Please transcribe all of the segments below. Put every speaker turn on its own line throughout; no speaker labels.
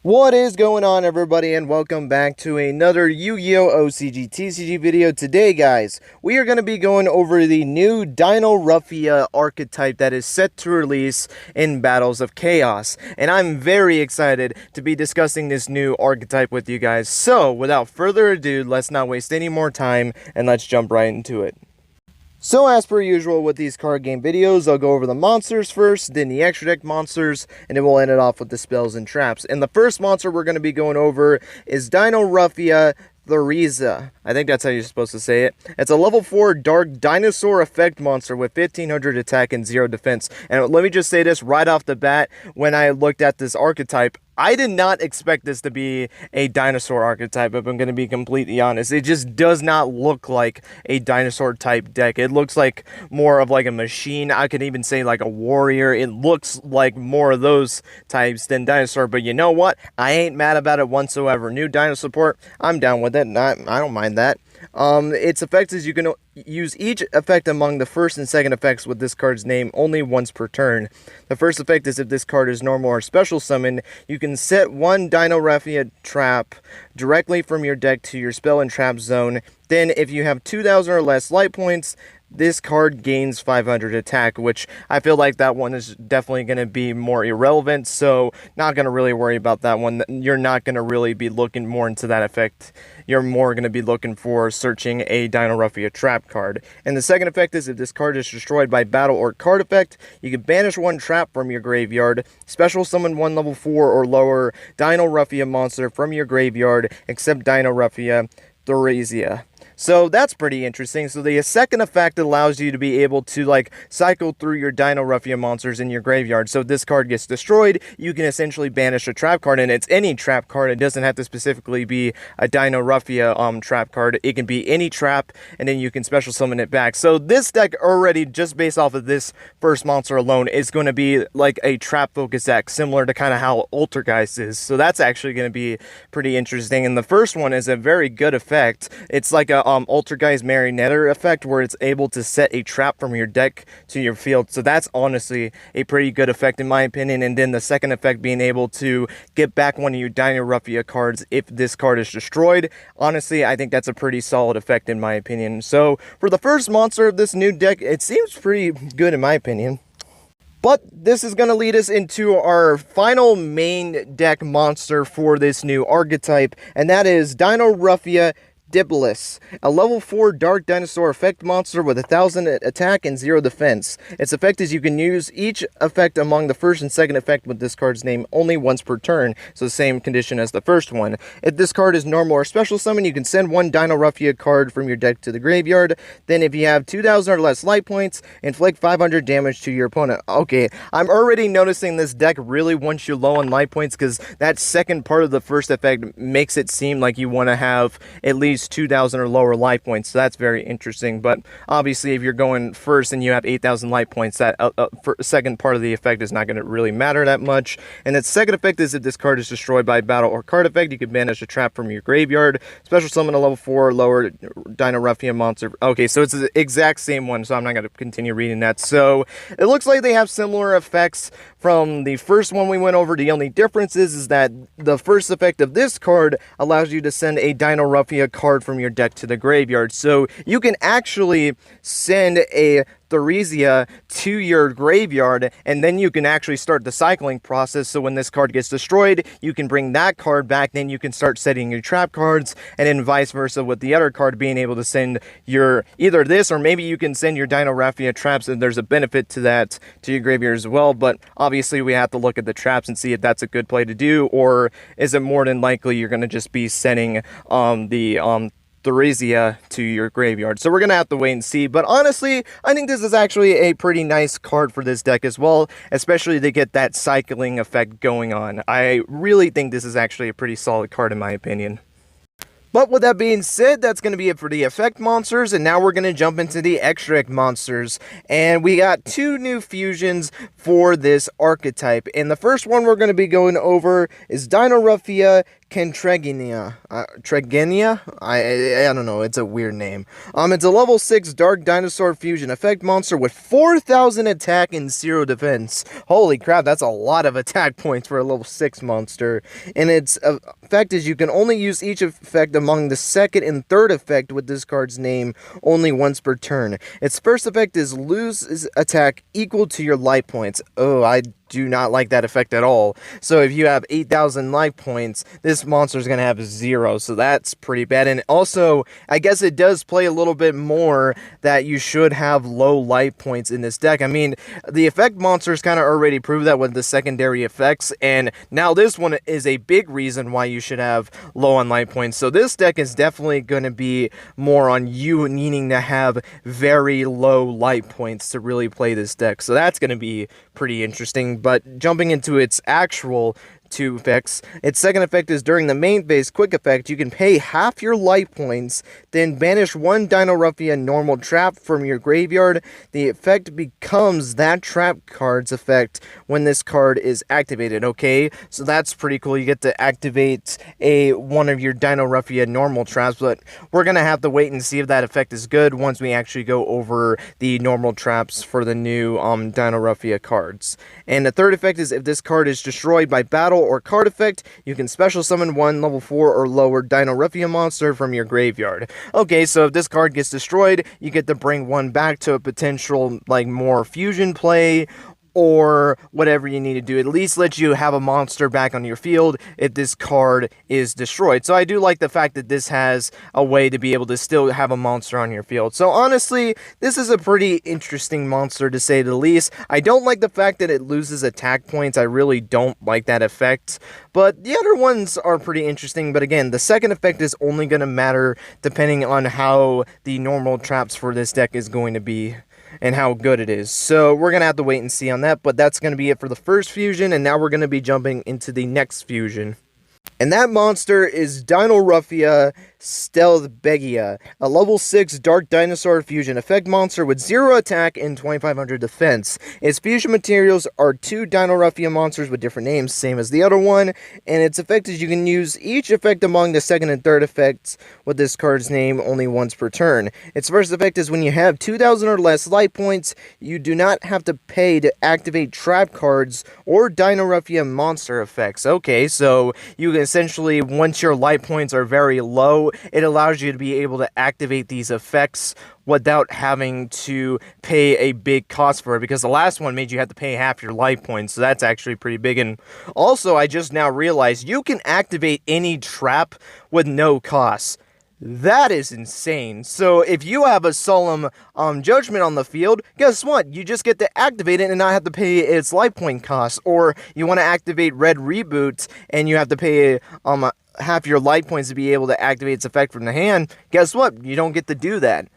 What is going on, everybody, and welcome back to another Yu-Gi-Oh! OCG TCG video. Today, guys, we are going to be going over the new Dinoruffia archetype that is set to release in Battles of Chaos. And I'm very excited to be discussing this new archetype with you guys. So, without further ado, let's not waste any more time, and let's jump right into it. So as per usual with these card game videos, I'll go over the monsters first, then the extra deck monsters, and then we'll end it off with the spells and traps. And the first monster we're going to be going over is Dinoruffia Tragenya. I think that's how you're supposed to say it. It's a level 4 dark dinosaur effect monster with 1500 attack and 0 defense. And let me just say this right off the bat, when I looked at this archetype, I did not expect this to be a dinosaur archetype, if I'm going to be completely honest. It just does not look like a dinosaur type deck. It looks like more of like a machine. I could even say like a warrior. It looks like more of those types than dinosaur, but you know what? I ain't mad about it whatsoever. New dino support, I'm down with it. I don't mind that. Its effects is you can use each effect among the first and second effects with this card's name only once per turn. The first effect is if this card is normal or special summon, you can set one Dinoruffia trap directly from your deck to your spell and trap zone. Then if you have 2,000 or less light points, this card gains 500 attack, which I feel like that one is definitely going to be more irrelevant, so not going to really worry about that one. You're not going to really be looking more into that effect. You're more going to be looking for searching a Dinoruffia trap card. And the second effect is if this card is destroyed by battle or card effect, you can banish one trap from your graveyard, special summon one level 4 or lower Dinoruffia monster from your graveyard, except Dinoruffia Tragenya. So that's pretty interesting. So the second effect allows you to be able to like cycle through your Dinoruffia monsters in your graveyard. So if this card gets destroyed, you can essentially banish a trap card, and it's any trap card. It doesn't have to specifically be a Dinoruffia trap card. It can be any trap, and then you can special summon it back. So this deck already, just based off of this first monster alone, is going to be like a trap focused deck, similar to kind of how Altergeist is. So that's actually going to be pretty interesting. And the first one is a very good effect. It's like a Altergeist Marionette effect where it's able to set a trap from your deck to your field. So that's honestly a pretty good effect in my opinion. And then the second effect being able to get back one of your Dinoruffia cards if this card is destroyed. Honestly, I think that's a pretty solid effect in my opinion. So for the first monster of this new deck, it seems pretty good in my opinion. But this is going to lead us into our final main deck monster for this new archetype, and that is Dinoruffia Bliss, a level 4 dark dinosaur effect monster with 1000 attack and 0 defense. Its effect is you can use each effect among the first and second effect with this card's name only once per turn, so the same condition as the first one. If this card is normal or special summon, you can send one Dinoruffia card from your deck to the graveyard. Then if you have 2,000 or less light points, inflict 500 damage to your opponent. Okay, I'm already noticing this deck really wants you low on light points, because that second part of the first effect makes it seem like you want to have at least 2,000 or lower life points, so that's very interesting. But obviously if you're going first and you have 8,000 life points, that second part of the effect is not going to really matter that much. And the second effect is if this card is destroyed by battle or card effect, you can banish a trap from your graveyard, special summon a level 4 or lower Dinoruffia monster. Okay, so it's the exact same one, so I'm not going to continue reading that. So it looks like they have similar effects from the first one we went over. The only difference is that the first effect of this card allows you to send a Dinoruffia card from your deck to the graveyard. So you can actually send a Tragenya to your graveyard, and then you can actually start the cycling process. So when this card gets destroyed, you can bring that card back, then you can start setting your trap cards, and then vice versa with the other card being able to send your either this, or maybe you can send your Dinoruffia traps, and there's a benefit to that to your graveyard as well. But obviously we have to look at the traps and see if that's a good play to do, or is it more than likely you're going to just be sending the Tragenya to your graveyard. So we're going to have to wait and see. But honestly, I think this is actually a pretty nice card for this deck as well, especially to get that cycling effect going on. I really think this is actually a pretty solid card in my opinion. But with that being said, that's going to be it for the effect monsters, and now we're going to jump into the extract monsters. And we got two new fusions for this archetype. And the first one we're going to be going over is Dinoruffia Tragenya? I don't know, it's a weird name. It's a level 6 Dark Dinosaur Fusion effect monster with 4,000 attack and 0 defense. Holy crap, that's a lot of attack points for a level 6 monster. And its effect is you can only use each effect among the second and third effect with this card's name only once per turn. Its first effect is lose attack equal to your life points. Oh, I do not like that effect at all. So if you have 8,000 life points, this monster is going to have 0, so that's pretty bad. And also, I guess it does play a little bit more that you should have low life points in this deck. I mean, the effect monsters kind of already proved that with the secondary effects, and now this one is a big reason why you should have low on life points. So this deck is definitely going to be more on you needing to have very low life points to really play this deck. So that's going to be pretty interesting. But jumping into its actual 2 effects, its second effect is during the main phase quick effect, you can pay half your life points, then banish 1 Dinoruffia normal trap from your graveyard. The effect becomes that trap card's effect when this card is activated. Okay, so that's pretty cool. You get to activate one of your Dinoruffia normal traps, but we're gonna have to wait and see if that effect is good once we actually go over the normal traps for the new Dinoruffia cards. And the third effect is if this card is destroyed by battle or card effect, you can special summon 1 level 4 or lower Dinoruffia monster from your graveyard. Okay, so if this card gets destroyed, you get to bring 1 back to a potential, like, more fusion play, or whatever you need to do. At least let you have a monster back on your field if this card is destroyed. So I do like the fact that this has a way to be able to still have a monster on your field. So honestly, this is a pretty interesting monster to say the least. I don't like the fact that it loses attack points. I really don't like that effect. But the other ones are pretty interesting. But again, the second effect is only going to matter depending on how the normal traps for this deck is going to be and how good it is. So we're going to have to wait and see on that, but that's going to be it for the first fusion, and now we're going to be jumping into the next fusion. And that monster is Dinoruffia Stealth, a level 6 Dark Dinosaur Fusion effect monster with 0 attack and 2,500 defense. Its fusion materials are 2 Dinoruffia monsters with different names, same as the other one, and its effect is you can use each effect among the second and third effects with this card's name only once per turn. Its first effect is when you have 2,000 or less life points, you do not have to pay to activate trap cards or Dinoruffia monster effects. Okay, so you can essentially, once your life points are very low, it allows you to be able to activate these effects without having to pay a big cost for it, because the last one made you have to pay half your life points, so that's actually pretty big. And also, I just now realized you can activate any trap with no cost. That is insane. So if you have a Solemn Judgment on the field, guess what? You just get to activate it and not have to pay its life point cost. Or you want to activate Red Reboot and you have to pay half your life points to be able to activate its effect from the hand. Guess what? You don't get to do that.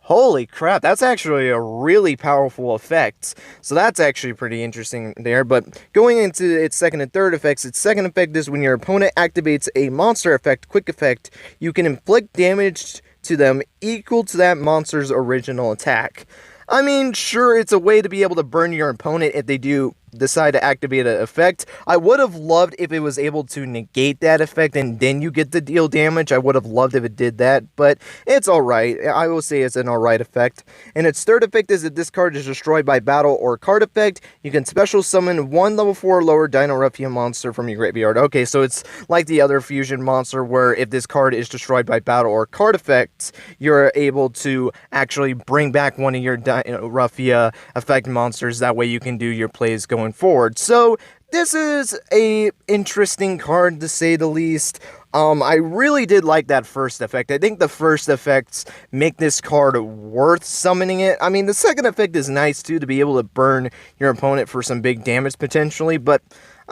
Holy crap, that's actually a really powerful effect. So that's actually pretty interesting there. But going into its second and third effects, its second effect is when your opponent activates a monster effect, quick effect, you can inflict damage to them equal to that monster's original attack. I mean, sure, it's a way to be able to burn your opponent if they do decide to activate an effect. I would have loved if it was able to negate that effect and then you get to deal damage. I would have loved if it did that, but it's alright. I will say it's an alright effect. And its third effect is if this card is destroyed by battle or card effect, you can special summon 1 level 4 or lower Dinoruffia monster from your graveyard. Okay, so it's like the other fusion monster where if this card is destroyed by battle or card effects, you're able to actually bring back one of your Dinoruffia effect monsters. That way you can do your plays going forward. So this is a interesting card to say the least. I really did like that first effect. I think the first effects make this card worth summoning it. I mean, the second effect is nice too, to be able to burn your opponent for some big damage potentially, but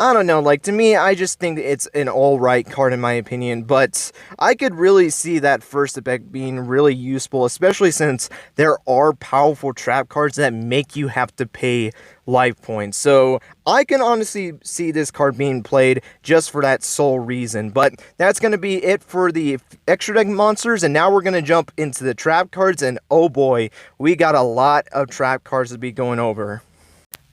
I don't know, like, to me, I just think it's an alright card in my opinion, but I could really see that first effect being really useful, especially since there are powerful trap cards that make you have to pay life points. So I can honestly see this card being played just for that sole reason. But that's going to be it for the extra deck monsters, and now we're going to jump into the trap cards, and oh boy, we got a lot of trap cards to be going over.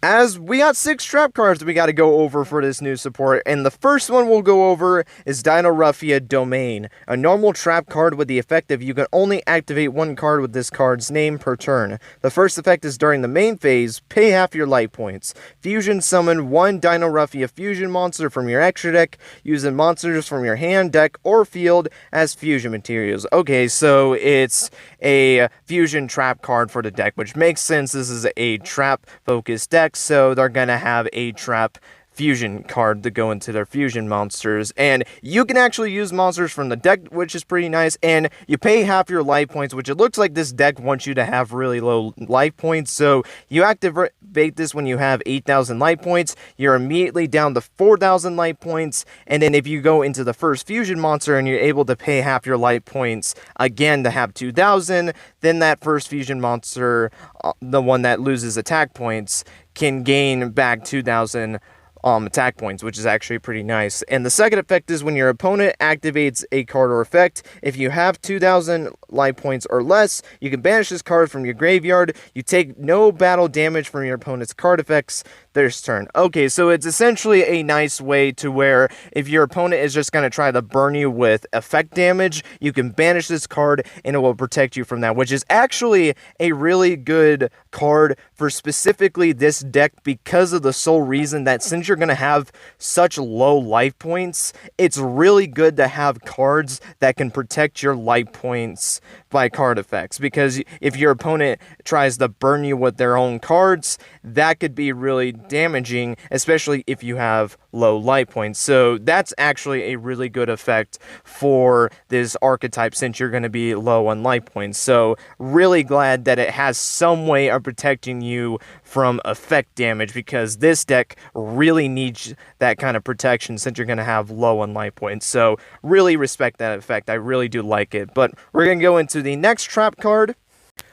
as we got 6 trap cards we got to go over for this new support, and the first one we'll go over is Dinoruffia Domain, a normal trap card with the effect of you can only activate one card with this card's name per turn. The first effect is during the main phase, pay half your life points. Fusion summon one Dinoruffia fusion monster from your extra deck, using monsters from your hand, deck, or field as fusion materials. Okay, so it's a fusion trap card for the deck, which makes sense. This is a trap focused deck, so they're gonna have a trap fusion card to go into their fusion monsters, and you can actually use monsters from the deck, which is pretty nice, and you pay half your life points, which it looks like this deck wants you to have really low life points. So you activate this when you have 8,000 life points, you're immediately down to 4,000 life points, and then if you go into the first fusion monster and you're able to pay half your life points again to have 2,000, then that first fusion monster, the one that loses attack points, can gain back 2,000 attack points, which is actually pretty nice. And the second effect is when your opponent activates a card or effect, if you have 2,000 life points or less, you can banish this card from your graveyard. You take no battle damage from your opponent's card effects this turn. Okay, so it's essentially a nice way to where if your opponent is just going to try to burn you with effect damage, you can banish this card and it will protect you from that, which is actually a really good card for specifically this deck, because of the sole reason that since you're going to have such low life points, it's really good to have cards that can protect your life points by card effects, because if your opponent tries to burn you with their own cards, that could be really damaging, especially if you have low life points. So that's actually a really good effect for this archetype since you're going to be low on life points. So really glad that it has some way of protecting you from effect damage, because this deck really needs that kind of protection since you're going to have low on life points. So really respect that effect. I really do like it. But we're going to go into the next trap card,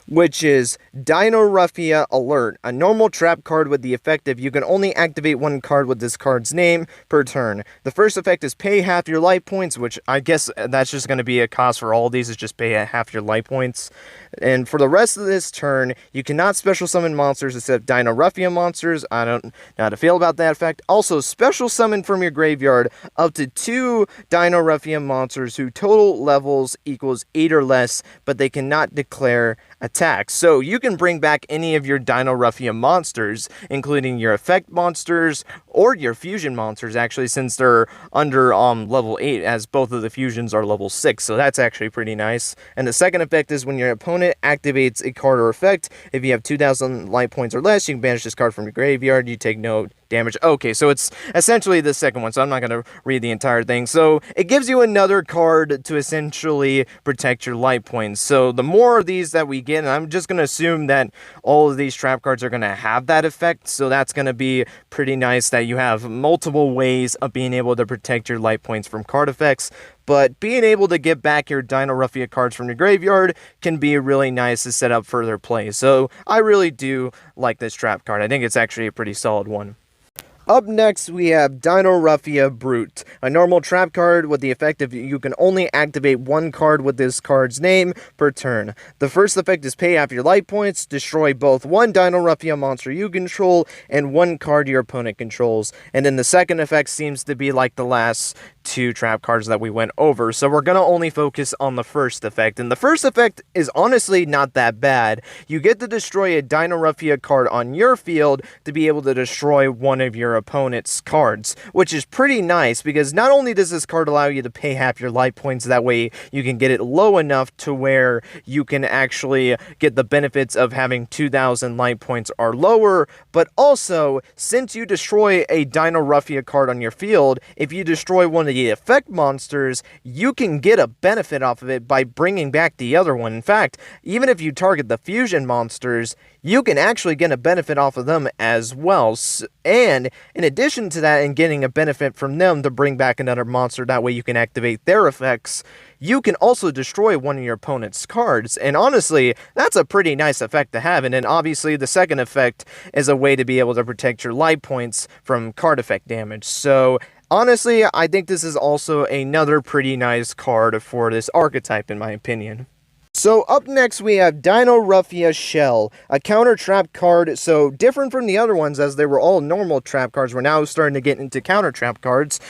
which is Dinoruffia Alert, a normal trap card with the effect of you can only activate one card with this card's name per turn. The first effect is pay half your life points, which I guess that's just going to be a cost for all of these, is just pay half your life points. And for the rest of this turn, you cannot special summon monsters except Dinoruffia monsters. I don't know how to feel about that effect. Also, special summon from your graveyard up to 2 Dinoruffia monsters whose total levels equals 8 or less, but they cannot declare attacks. So you can bring back any of your Dinoruffia monsters, including your effect monsters or your fusion monsters, actually, since they're under level 8, as both of the fusions are level 6. So that's actually pretty nice. And the second effect is when your opponent activates a card or effect, if you have 2,000 life points or less, you can banish this card from your graveyard. You take no damage. Okay, so it's essentially the second one, so I'm not going to read the entire thing. So it gives you another card to essentially protect your life points. So the more of these that we get, and I'm just going to assume that all of these trap cards are going to have that effect, so that's going to be pretty nice that you have multiple ways of being able to protect your life points from card effects. But being able to get back your Dinoruffia cards from your graveyard can be really nice to set up further play. So I really do like this trap card. I think it's actually a pretty solid one. Up next, we have Dinoruffia Brute, a normal trap card with the effect of you can only activate one card with this card's name per turn. The first effect is pay half your life points, destroy both one Dinoruffia monster you control and one card your opponent controls. And then the second effect seems to be like the last 2 trap cards that we went over, so we're going to only focus on the first effect. And the first effect is honestly not that bad. You get to destroy a Dinoruffia card on your field to be able to destroy one of your opponent's cards, which is pretty nice, because not only does this card allow you to pay half your life points, that way you can get it low enough to where you can actually get the benefits of having 2,000 life points or lower, but also, since you destroy a Dinoruffia card on your field, if you destroy one of the effect monsters, you can get a benefit off of it by bringing back the other one. In fact, even if you target the fusion monsters, you can actually get a benefit off of them as well. And in addition to that, and getting a benefit from them to bring back another monster, that way you can activate their effects, you can also destroy one of your opponent's cards. And honestly, that's a pretty nice effect to have. And then obviously the second effect is a way to be able to protect your life points from card effect damage. So honestly, I think this is also another pretty nice card for this archetype, in my opinion. So up next we have Dinoruffia Shell, a counter trap card, so different from the other ones as they were all normal trap cards. We're now starting to get into counter trap cards.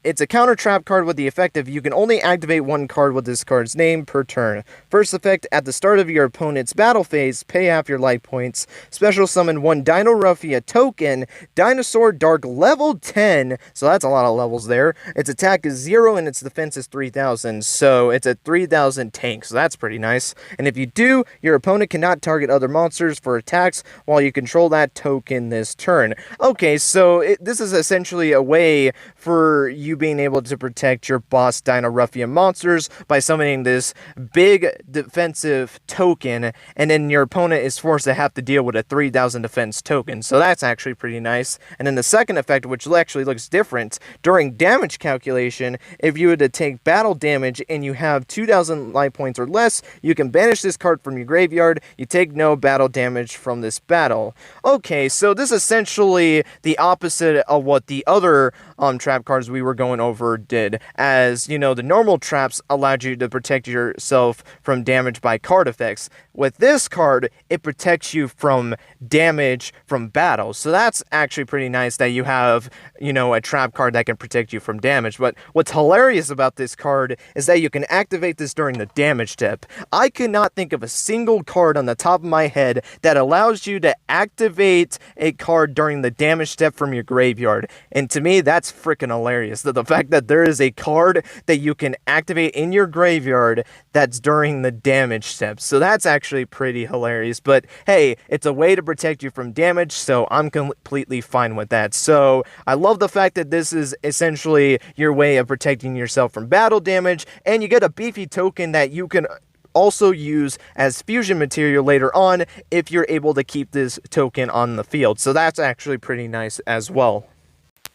It's a counter trap card with the effect of you can only activate one card with this card's name per turn. First effect, at the start of your opponent's battle phase, pay half your life points. Special summon one Dinoruffia token, Dinosaur Dark level 10, so that's a lot of levels there. Its attack is 0 and its defense is 3000, so it's a 3000 tank, so that's pretty nice. And if you do, your opponent cannot target other monsters for attacks while you control that token this turn. Okay, so this is essentially a way for you being able to protect your boss Dinoruffia monsters by summoning this big defensive token, and then your opponent is forced to have to deal with a 3000 defense token, so that's actually pretty nice. And then the second effect, which actually looks different, during damage calculation, if you were to take battle damage and you have 2000 life points or less, you can banish this card from your graveyard. You take no battle damage from this battle. Okay, so this is essentially the opposite of what the other trap cards we were going over did, as you know, the normal traps allowed you to protect yourself from damage by card effects. With this card, it protects you from damage from battles, so that's actually pretty nice that you have, you know, a trap card that can protect you from damage. But what's hilarious about this card is that you can activate this during the damage step. I cannot think of a single card on the top of my head that allows you to activate a card during the damage step from your graveyard, and to me that's freaking hilarious. The fact that there is a card that you can activate in your graveyard that's during the damage step, so that's actually pretty hilarious. But hey, it's a way to protect you from damage, so I'm completely fine with that. So I love the fact that this is essentially your way of protecting yourself from battle damage, and you get a beefy token that you can also use as fusion material later on if you're able to keep this token on the field, so that's actually pretty nice as well.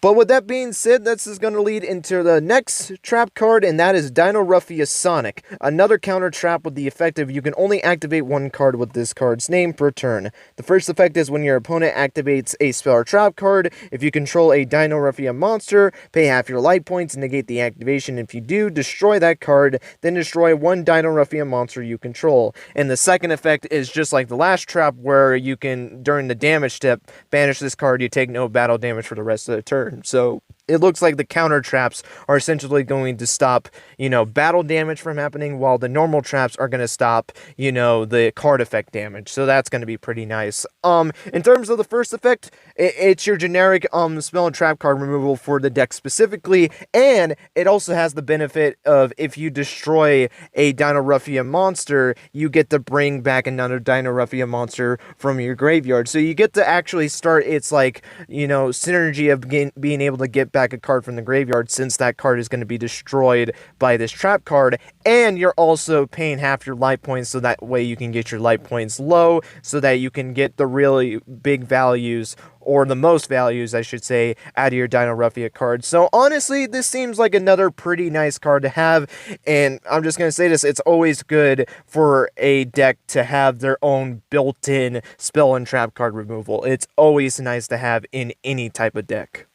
But with that being said, this is going to lead into the next trap card, and that is Dinoruffia Sonic, another counter trap with the effect of you can only activate one card with this card's name per turn. The first effect is when your opponent activates a spell or trap card. If you control a Dinoruffia monster, pay half your life points and negate the activation. If you do, destroy that card, then destroy one Dinoruffia monster you control. And the second effect is just like the last trap, where you can, during the damage step, banish this card. You take no battle damage for the rest of the turn. So it looks like the counter traps are essentially going to stop, you know, battle damage from happening, while the normal traps are going to stop, you know, the card effect damage. So that's going to be pretty nice. In terms of the first effect, it's your generic spell and trap card removal for the deck specifically, and it also has the benefit of if you destroy a Dinoruffia monster, you get to bring back another Dinoruffia monster from your graveyard. So you get to actually start its, like, you know, synergy of being able to get back a card from the graveyard, since that card is going to be destroyed by this trap card, and you're also paying half your life points, so that way you can get your life points low, so that you can get the really big values, or the most values, I should say, out of your Dinoruffia cards. So honestly, this seems like another pretty nice card to have, and I'm just going to say this, it's always good for a deck to have their own built-in spell and trap card removal. It's always nice to have in any type of deck.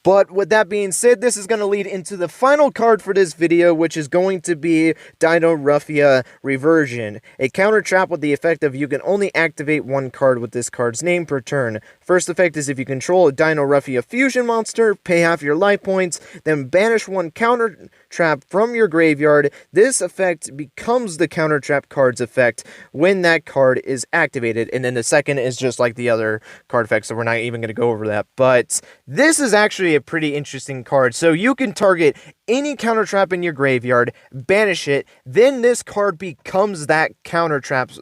But with that being said, this is going to lead into the final card for this video, which is going to be Dinoruffia Reversion, a counter trap with the effect of you can only activate one card with this card's name per turn. First effect is if you control a Dinoruffia fusion monster, pay half your life points, then banish one counter trap from your graveyard. This effect becomes the counter trap card's effect when that card is activated. And then the second is just like the other card effect, so we're not even going to go over that. But this is actually a pretty interesting card. So you can target any counter trap in your graveyard, banish it, then this card becomes that counter trap's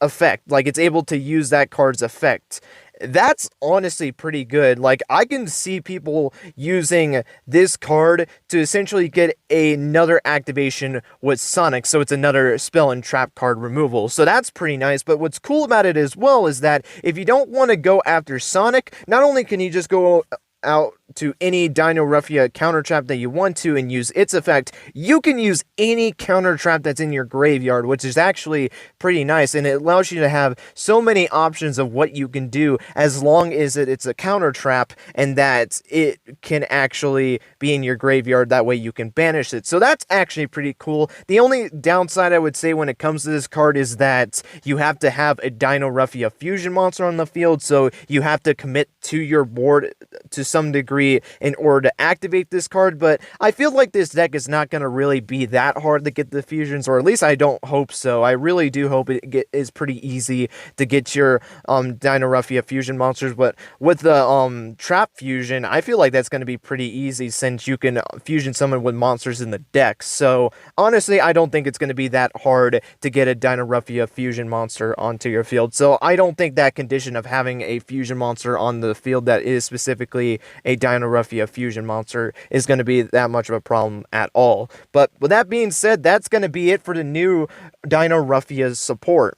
effect. Like, it's able to use that card's effect. That's honestly pretty good. Like, I can see people using this card to essentially get another activation with Sonic, so it's another spell and trap card removal. So that's pretty nice. But what's cool about it as well is that if you don't want to go after Sonic, not only can you just go out to any Dinoruffia counter trap that you want to and use its effect, you can use any counter trap that's in your graveyard, which is actually pretty nice, and it allows you to have so many options of what you can do as long as it's a counter trap and that it can actually be in your graveyard. That way you can banish it. So that's actually pretty cool. The only downside I would say when it comes to this card is that you have to have a Dinoruffia fusion monster on the field, so you have to commit to your board to some degree in order to activate this card. But I feel like this deck is not going to really be that hard to get the fusions, or at least I don't hope so. I really do hope it is pretty easy to get your Dinoruffia fusion monsters, but with the trap fusion, I feel like that's going to be pretty easy since you can fusion summon with monsters in the deck. So honestly, I don't think it's going to be that hard to get a Dinoruffia fusion monster onto your field. So I don't think that condition of having a fusion monster on the field that is specifically a Dinoruffia fusion monster is going to be that much of a problem at all. But with that being said, that's going to be it for the new Dinoruffia support.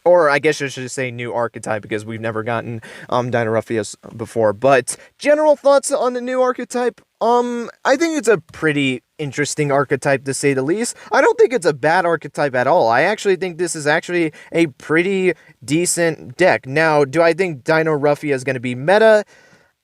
Or I guess I should say new archetype, because we've never gotten Dinoruffia before. But general thoughts on the new archetype? I think it's a pretty interesting archetype, to say the least. I don't think it's a bad archetype at all. I actually think this is actually a pretty decent deck. Now, do I think Dinoruffia is going to be meta?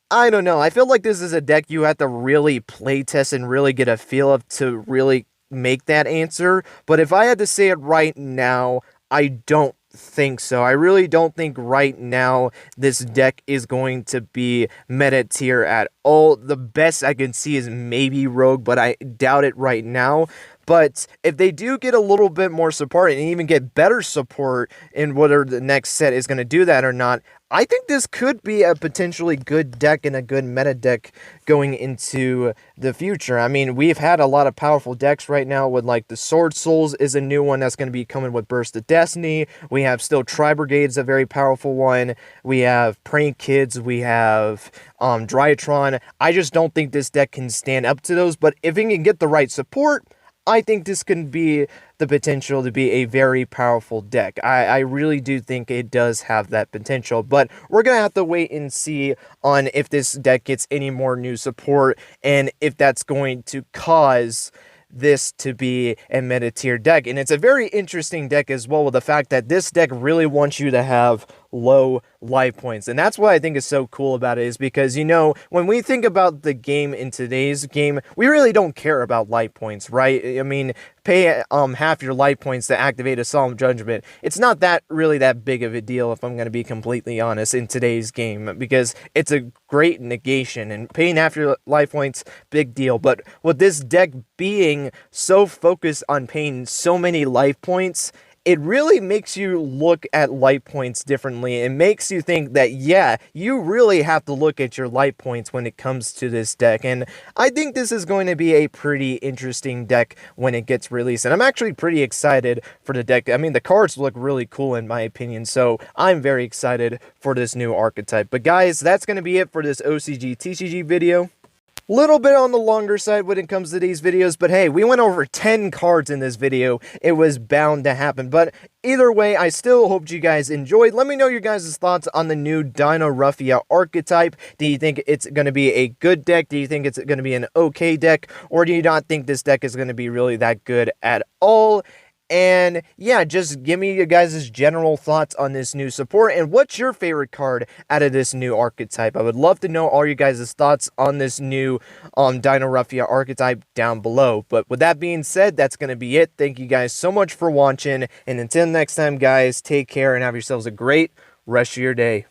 I don't know. I feel like this is a deck you have to really play test and really get a feel of to really make that answer. But if I had to say it right now, I don't think so. I really don't think right now this deck is going to be meta tier at all. The best I can see is maybe Rogue, but I doubt it right now. But if they do get a little bit more support and even get better support in whether the next set is going to do that or not, I think this could be a potentially good deck and a good meta deck going into the future. I mean, we've had a lot of powerful decks right now with, like, the Sword Souls is a new one that's going to be coming with Burst of Destiny. We have still Tri-Brigade's a very powerful one. We have Prank Kids. We have Drytron. I just don't think this deck can stand up to those, but if it can get the right support, I think this can be the potential to be a very powerful deck. I really do think it does have that potential, but we're going to have to wait and see on if this deck gets any more new support and if that's going to cause this to be a meta tier deck. And it's a very interesting deck as well, with the fact that this deck really wants you to have low life points. And that's what I think is so cool about it, is because, you know, when we think about the game in today's game, we really don't care about life points, right? I mean, pay half your life points to activate a Solemn Judgment. It's not that really that big of a deal, if I'm going to be completely honest, in today's game, because it's a great negation, and paying half your life points, big deal. But with this deck being so focused on paying so many life points, it really makes you look at life points differently. It makes you think that, yeah, you really have to look at your life points when it comes to this deck. And I think this is going to be a pretty interesting deck when it gets released. And I'm actually pretty excited for the deck. I mean, the cards look really cool in my opinion, so I'm very excited for this new archetype. But guys, that's going to be it for this OCG TCG video. Little bit on the longer side when it comes to these videos, but hey, we went over 10 cards in this video. It was bound to happen, but either way, I still hope you guys enjoyed. Let me know your guys' thoughts on the new Dinoruffia Archetype. Do you think it's going to be a good deck? Do you think it's going to be an okay deck? Or do you not think this deck is going to be really that good at all? And yeah, just give me your guys' general thoughts on this new support, and what's your favorite card out of this new archetype. I would love to know all your guys' thoughts on this new Dinoruffia archetype down below. But with that being said, that's going to be it. Thank you guys so much for watching, and until next time, guys, take care and have yourselves a great rest of your day.